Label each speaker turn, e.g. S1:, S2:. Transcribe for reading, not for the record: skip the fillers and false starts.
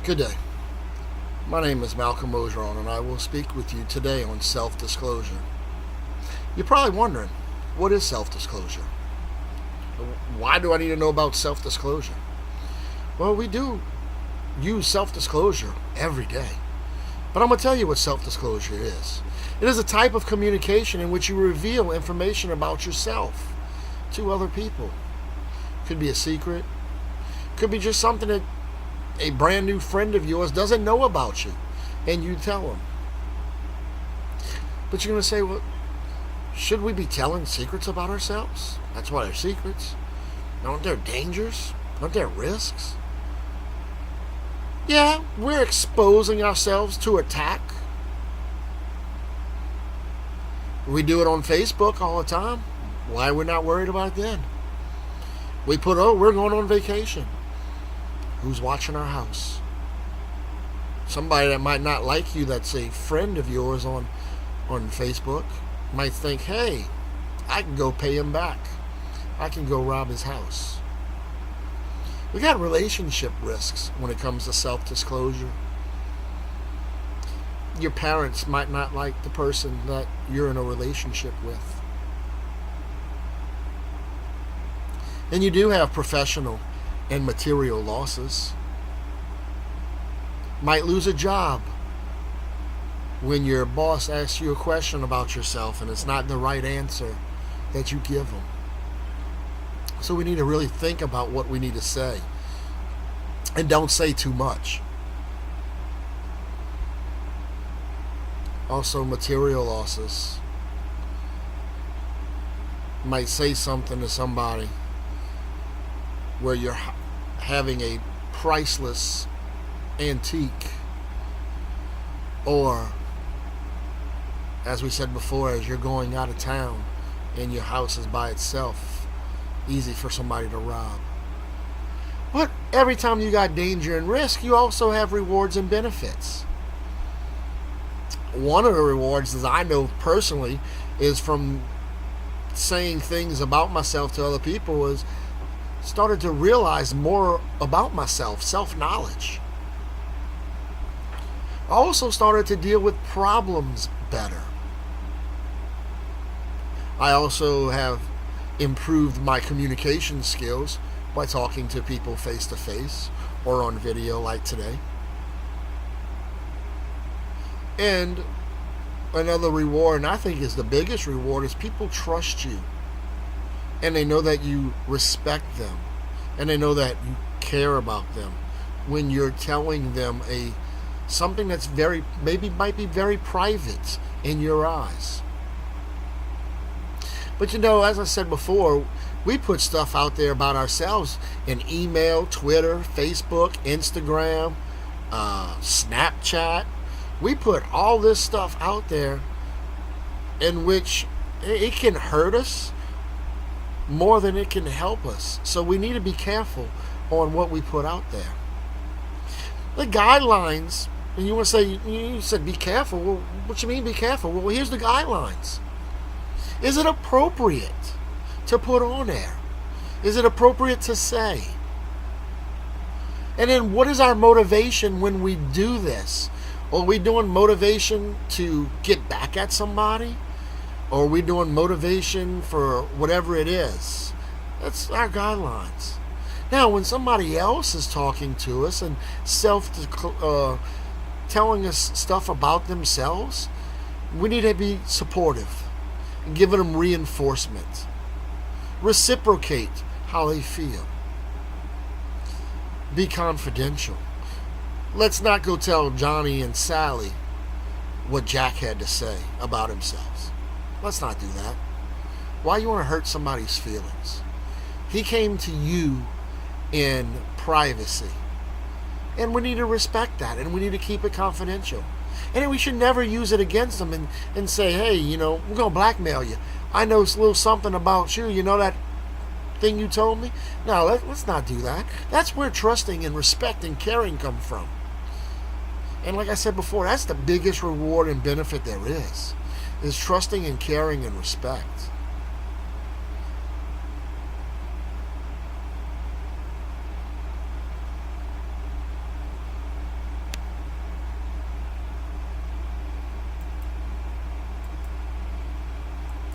S1: Good day. My name is Malcolm Ogeron, and I will speak with you today on self-disclosure. You're probably wondering, what is self-disclosure? Why do I need to know about self-disclosure? Well, we do use self-disclosure every day. But I'm going to tell you what self-disclosure is. It is a type of communication in which you reveal information about yourself to other people. Could be a secret. Could be just something that a brand new friend of yours doesn't know about you, and you tell them. But you're going to say, well, should we be telling secrets about ourselves? That's why they're secrets. Aren't there dangers? Aren't there risks? Yeah, we're exposing ourselves to attack. We do it on Facebook all the time. Why are we not worried about it then? We put, we're going on vacation. Who's watching our house? Somebody that might not like you, that's a friend of yours on Facebook, might think, hey, I can go pay him back. I can go rob his house. We got relationship risks when it comes to self-disclosure. Your parents might not like the person that you're in a relationship with. And you do have professional and material losses. Might lose a job when your boss asks you a question about yourself and it's not the right answer that you give them. So we need to really think about what we need to say, and don't say too much. Also, material losses. Might say something to somebody where you're having a priceless antique, or, as we said before, as you're going out of town and your house is by itself, easy for somebody to rob. But every time you got danger and risk, you also have rewards and benefits. One of the rewards, as I know personally, is from saying things about myself to other people, is started to realize more about myself, self-knowledge. I also started to deal with problems better. I also have improved my communication skills by talking to people face to face or on video like today. And another reward, and I think is the biggest reward, is people trust you. And they know that you respect them. And they know that you care about them when you're telling them something that's might be very private in your eyes. But as I said before, we put stuff out there about ourselves in email, Twitter, Facebook, Instagram, Snapchat. We put all this stuff out there in which it can hurt us more than it can help us. So we need to be careful on what we put out there. The guidelines, and you want to say, you said be careful. Well, what you mean be careful? Well, here's the guidelines. Is it appropriate to put on there? Is it appropriate to say? And then what is our motivation when we do this? Are we doing motivation to get back at somebody? Or are we doing motivation for whatever it is? That's our guidelines. Now, when somebody else is talking to us and telling us stuff about themselves, we need to be supportive and giving them reinforcement. Reciprocate how they feel. Be confidential. Let's not go tell Johnny and Sally what Jack had to say about himself. Let's not do that. Why you want to hurt somebody's feelings? He came to you in privacy. And we need to respect that, and we need to keep it confidential. And we should never use it against them and say, hey, we're going to blackmail you. I know a little something about you. You know that thing you told me? No, let's not do that. That's where trusting and respect and caring come from. And like I said before, that's the biggest reward and benefit there is trusting and caring and respect.